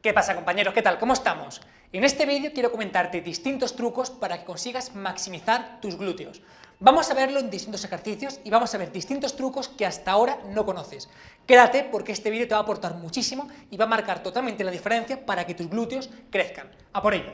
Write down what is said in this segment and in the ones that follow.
¿Qué pasa, compañeros? ¿Qué tal? ¿Cómo estamos? En este vídeo quiero comentarte distintos trucos para que consigas maximizar tus glúteos. Vamos a verlo en distintos ejercicios y vamos a ver distintos trucos que hasta ahora no conoces. Quédate porque este vídeo te va a aportar muchísimo y va a marcar totalmente la diferencia para que tus glúteos crezcan. ¡A por ello!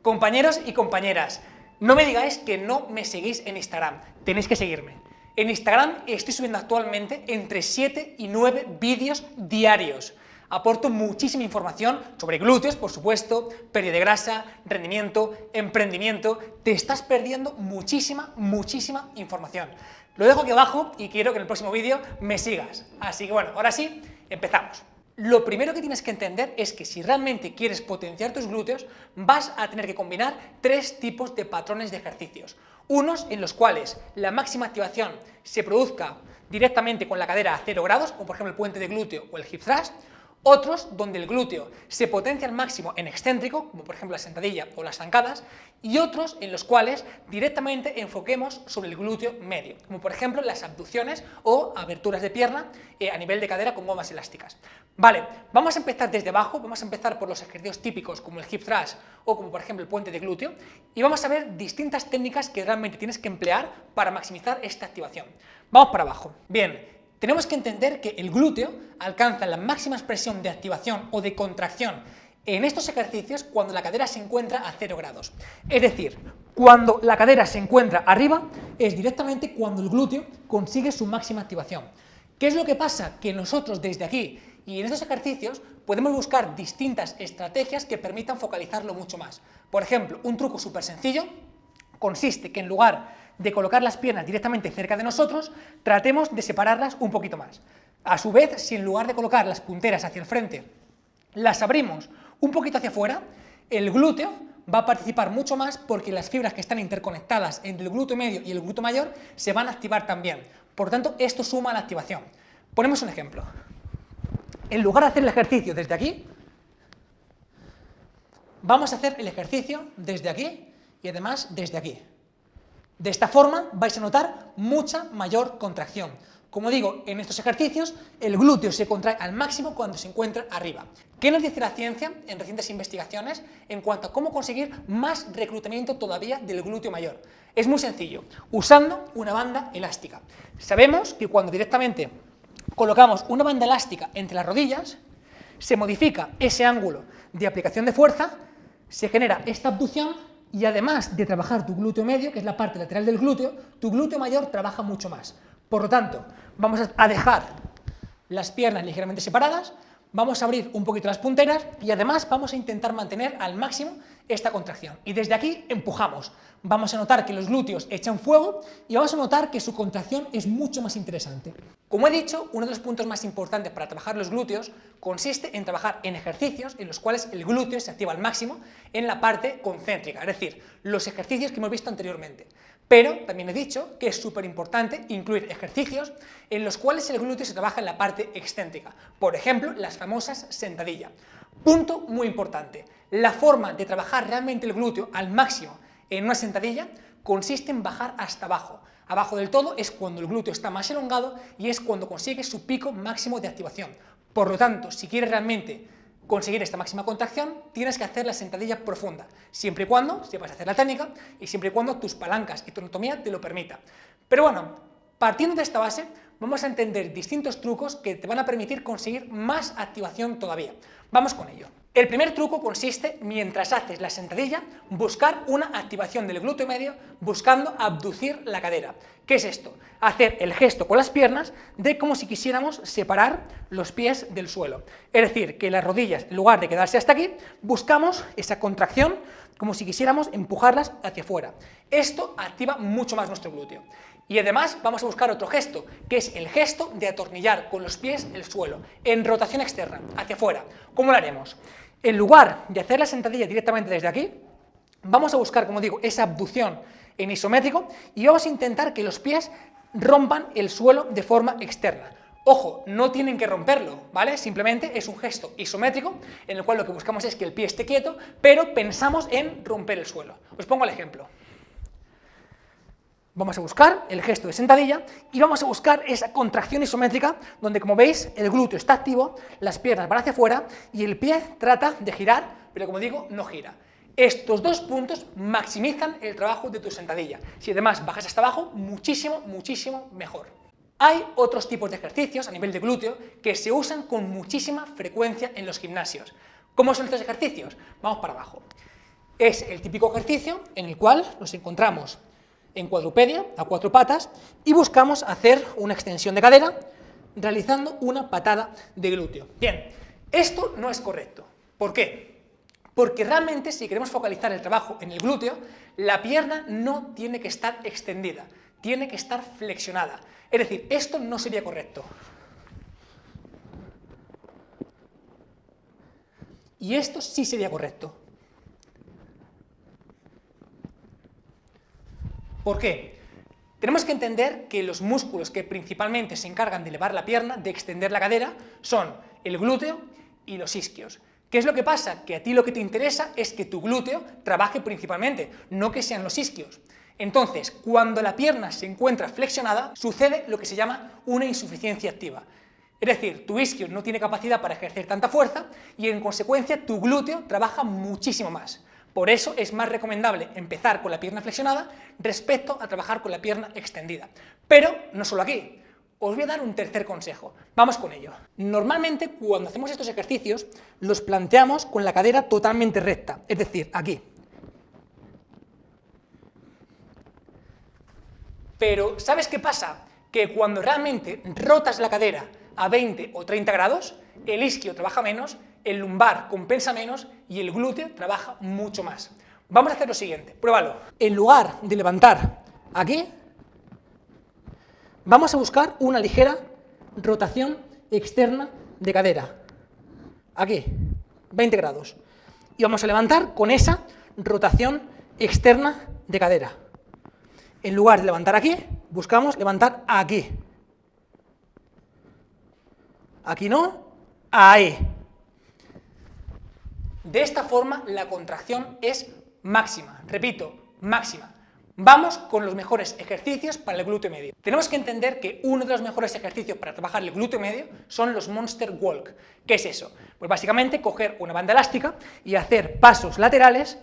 Compañeros y compañeras, no me digáis que no me seguís en Instagram, tenéis que seguirme. En Instagram estoy subiendo actualmente entre 7 y 9 vídeos diarios. Aporto muchísima información sobre glúteos, por supuesto, pérdida de grasa, rendimiento, emprendimiento. Te estás perdiendo muchísima información. Lo dejo aquí abajo y quiero que en el próximo vídeo me sigas. Así que bueno, ahora sí, empezamos. Lo primero que tienes que entender es que si realmente quieres potenciar tus glúteos, vas a tener que combinar tres tipos de patrones de ejercicios. Unos en los cuales la máxima activación se produzca directamente con la cadera a 0 grados, como por ejemplo el puente de glúteo o el hip thrust. Otros donde el glúteo se potencia al máximo en excéntrico, como por ejemplo la sentadilla o las zancadas, y otros en los cuales directamente enfoquemos sobre el glúteo medio, como por ejemplo las abducciones o aberturas de pierna a nivel de cadera con gomas elásticas. Vale, vamos a empezar desde abajo, vamos a empezar por los ejercicios típicos como el hip thrust o como por ejemplo el puente de glúteo, y vamos a ver distintas técnicas que realmente tienes que emplear para maximizar esta activación. Vamos para abajo. Bien. Tenemos que entender que el glúteo alcanza la máxima expresión de activación o de contracción en estos ejercicios cuando la cadera se encuentra a 0 grados. Es decir, cuando la cadera se encuentra arriba es directamente cuando el glúteo consigue su máxima activación. ¿Qué es lo que pasa? Que nosotros desde aquí y en estos ejercicios podemos buscar distintas estrategias que permitan focalizarlo mucho más. Por ejemplo, un truco súper sencillo consiste que en lugar de colocar las piernas directamente cerca de nosotros, tratemos de separarlas un poquito más. A su vez, si en lugar de colocar las punteras hacia el frente, las abrimos un poquito hacia afuera, el glúteo va a participar mucho más porque las fibras que están interconectadas entre el glúteo medio y el glúteo mayor se van a activar también. Por tanto, esto suma a la activación. Ponemos un ejemplo. En lugar de hacer el ejercicio desde aquí, vamos a hacer el ejercicio desde aquí y además desde aquí. De esta forma vais a notar mucha mayor contracción. Como digo, en estos ejercicios el glúteo se contrae al máximo cuando se encuentra arriba. ¿Qué nos dice la ciencia en recientes investigaciones en cuanto a cómo conseguir más reclutamiento todavía del glúteo mayor? Es muy sencillo, usando una banda elástica. Sabemos que cuando directamente colocamos una banda elástica entre las rodillas, se modifica ese ángulo de aplicación de fuerza, se genera esta abducción y además de trabajar tu glúteo medio, que es la parte lateral del glúteo, tu glúteo mayor trabaja mucho más. Por lo tanto, vamos a dejar las piernas ligeramente separadas, vamos a abrir un poquito las punteras y además vamos a intentar mantener al máximo esta contracción. Y desde aquí empujamos. Vamos a notar que los glúteos echan fuego y vamos a notar que su contracción es mucho más interesante. Como he dicho, uno de los puntos más importantes para trabajar los glúteos consiste en trabajar en ejercicios en los cuales el glúteo se activa al máximo en la parte concéntrica, es decir, los ejercicios que hemos visto anteriormente. Pero también he dicho que es súper importante incluir ejercicios en los cuales el glúteo se trabaja en la parte excéntrica, por ejemplo, las famosas sentadillas. Punto muy importante, la forma de trabajar realmente el glúteo al máximo en una sentadilla consiste en bajar hasta abajo. Abajo del todo es cuando el glúteo está más elongado y es cuando consigue su pico máximo de activación. Por lo tanto, si quieres realmente conseguir esta máxima contracción, tienes que hacer la sentadilla profunda, siempre y cuando sepas hacer la técnica y siempre y cuando tus palancas y tu anatomía te lo permita. Pero bueno, partiendo de esta base, vamos a entender distintos trucos que te van a permitir conseguir más activación todavía. Vamos con ello. El primer truco consiste, mientras haces la sentadilla, buscar una activación del glúteo medio buscando abducir la cadera. ¿Qué es esto? Hacer el gesto con las piernas de como si quisiéramos separar los pies del suelo. Es decir, que las rodillas, en lugar de quedarse hasta aquí, buscamos esa contracción como si quisiéramos empujarlas hacia afuera. Esto activa mucho más nuestro glúteo. Y además vamos a buscar otro gesto, que es el gesto de atornillar con los pies el suelo, en rotación externa, hacia afuera. ¿Cómo lo haremos? En lugar de hacer la sentadilla directamente desde aquí, vamos a buscar, como digo, esa abducción en isométrico y vamos a intentar que los pies rompan el suelo de forma externa. Ojo, no tienen que romperlo, ¿vale? Simplemente es un gesto isométrico en el cual lo que buscamos es que el pie esté quieto, pero pensamos en romper el suelo. Os pongo el ejemplo. Vamos a buscar el gesto de sentadilla y vamos a buscar esa contracción isométrica donde, como veis, el glúteo está activo, las piernas van hacia afuera y el pie trata de girar, pero como digo, no gira. Estos dos puntos maximizan el trabajo de tu sentadilla. Si además bajas hasta abajo, muchísimo, muchísimo mejor. Hay otros tipos de ejercicios a nivel de glúteo que se usan con muchísima frecuencia en los gimnasios. ¿Cómo son estos ejercicios? Vamos para abajo. Es el típico ejercicio en el cual nos encontramos en cuadrupedia, a 4 patas, y buscamos hacer una extensión de cadera realizando una patada de glúteo. Bien, esto no es correcto. ¿Por qué? Porque realmente si queremos focalizar el trabajo en el glúteo, la pierna no tiene que estar extendida, tiene que estar flexionada. Es decir, esto no sería correcto. Y esto sí sería correcto. ¿Por qué? Tenemos que entender que los músculos que principalmente se encargan de elevar la pierna, de extender la cadera, son el glúteo y los isquios. ¿Qué es lo que pasa? Que a ti lo que te interesa es que tu glúteo trabaje principalmente, no que sean los isquios. Entonces, cuando la pierna se encuentra flexionada, sucede lo que se llama una insuficiencia activa. Es decir, tu isquio no tiene capacidad para ejercer tanta fuerza y en consecuencia tu glúteo trabaja muchísimo más. Por eso es más recomendable empezar con la pierna flexionada respecto a trabajar con la pierna extendida. Pero no solo aquí, os voy a dar un tercer consejo. Vamos con ello. Normalmente cuando hacemos estos ejercicios los planteamos con la cadera totalmente recta, es decir, aquí. Pero ¿sabes qué pasa? Que cuando realmente rotas la cadera a 20 o 30 grados, el isquio trabaja menos, el lumbar compensa menos y el glúteo trabaja mucho más. Vamos a hacer lo siguiente, pruébalo. En lugar de levantar aquí, vamos a buscar una ligera rotación externa de cadera. Aquí, 20 grados. Y vamos a levantar con esa rotación externa de cadera. En lugar de levantar aquí, buscamos levantar aquí. Aquí no, ahí. De esta forma la contracción es máxima, repito, máxima. Vamos con los mejores ejercicios para el glúteo medio. Tenemos que entender que uno de los mejores ejercicios para trabajar el glúteo medio son los Monster Walk. ¿Qué es eso? Pues básicamente coger una banda elástica y hacer pasos laterales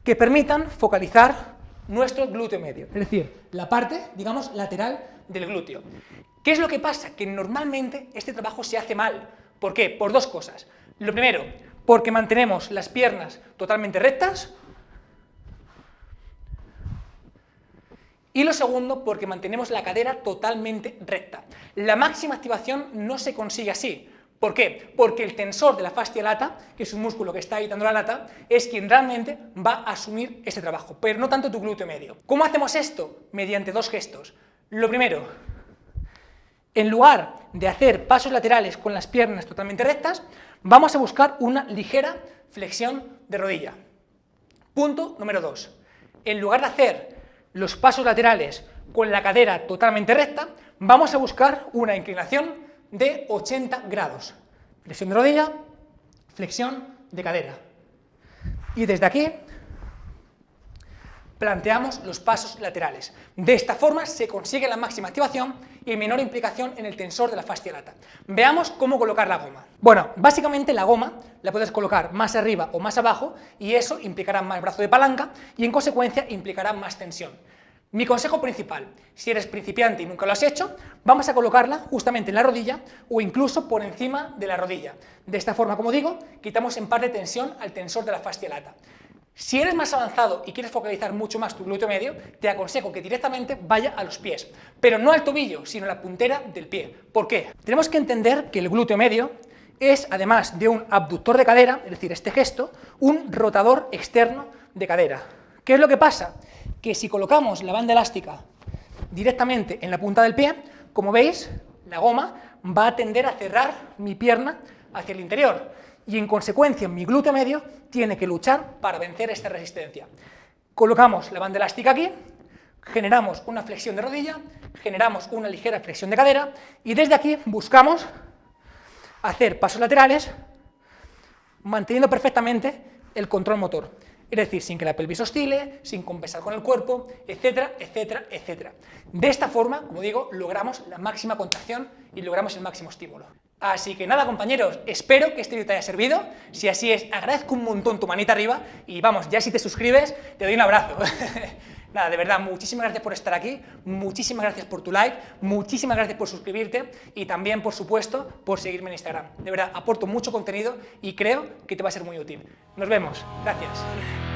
que permitan focalizar nuestro glúteo medio, es decir, la parte, digamos, lateral del glúteo. ¿Qué es lo que pasa? Que normalmente este trabajo se hace mal. ¿Por qué? Por dos cosas. Lo primero, porque mantenemos las piernas totalmente rectas, y lo segundo, porque mantenemos la cadera totalmente recta. La máxima activación no se consigue así. ¿Por qué? Porque el tensor de la fascia lata, que es un músculo que está ahí dando la lata, es quien realmente va a asumir este trabajo, pero no tanto tu glúteo medio. ¿Cómo hacemos esto? Mediante dos gestos. Lo primero, en lugar de hacer pasos laterales con las piernas totalmente rectas, vamos a buscar una ligera flexión de rodilla. Punto número 2. En lugar de hacer los pasos laterales con la cadera totalmente recta, vamos a buscar una inclinación de 80 grados. Flexión de rodilla, flexión de cadera. Y desde aquí planteamos los pasos laterales. De esta forma se consigue la máxima activación y menor implicación en el tensor de la fascia lata. Veamos cómo colocar la goma. Bueno, básicamente la goma la puedes colocar más arriba o más abajo y eso implicará más brazo de palanca y en consecuencia implicará más tensión. Mi consejo principal, si eres principiante y nunca lo has hecho, vamos a colocarla justamente en la rodilla o incluso por encima de la rodilla. De esta forma, como digo, quitamos en parte tensión al tensor de la fascia lata. Si eres más avanzado y quieres focalizar mucho más tu glúteo medio, te aconsejo que directamente vaya a los pies, pero no al tobillo, sino a la puntera del pie. ¿Por qué? Tenemos que entender que el glúteo medio es, además de un abductor de cadera, es decir, este gesto, un rotador externo de cadera. ¿Qué es lo que pasa? Que si colocamos la banda elástica directamente en la punta del pie, como veis, la goma va a tender a cerrar mi pierna hacia el interior y en consecuencia mi glúteo medio tiene que luchar para vencer esta resistencia. Colocamos la banda elástica aquí, generamos una flexión de rodilla, generamos una ligera flexión de cadera y desde aquí buscamos hacer pasos laterales manteniendo perfectamente el control motor. Es decir, sin que la pelvis oscile, sin compensar con el cuerpo, etcétera, etcétera, etcétera. De esta forma, como digo, logramos la máxima contracción y logramos el máximo estímulo. Así que nada, compañeros, espero que este vídeo te haya servido. Si así es, agradezco un montón tu manita arriba y vamos, ya si te suscribes, te doy un abrazo. Nada, de verdad, muchísimas gracias por estar aquí, muchísimas gracias por tu like, muchísimas gracias por suscribirte y también, por supuesto, por seguirme en Instagram. De verdad, aporto mucho contenido y creo que te va a ser muy útil. Nos vemos. Gracias.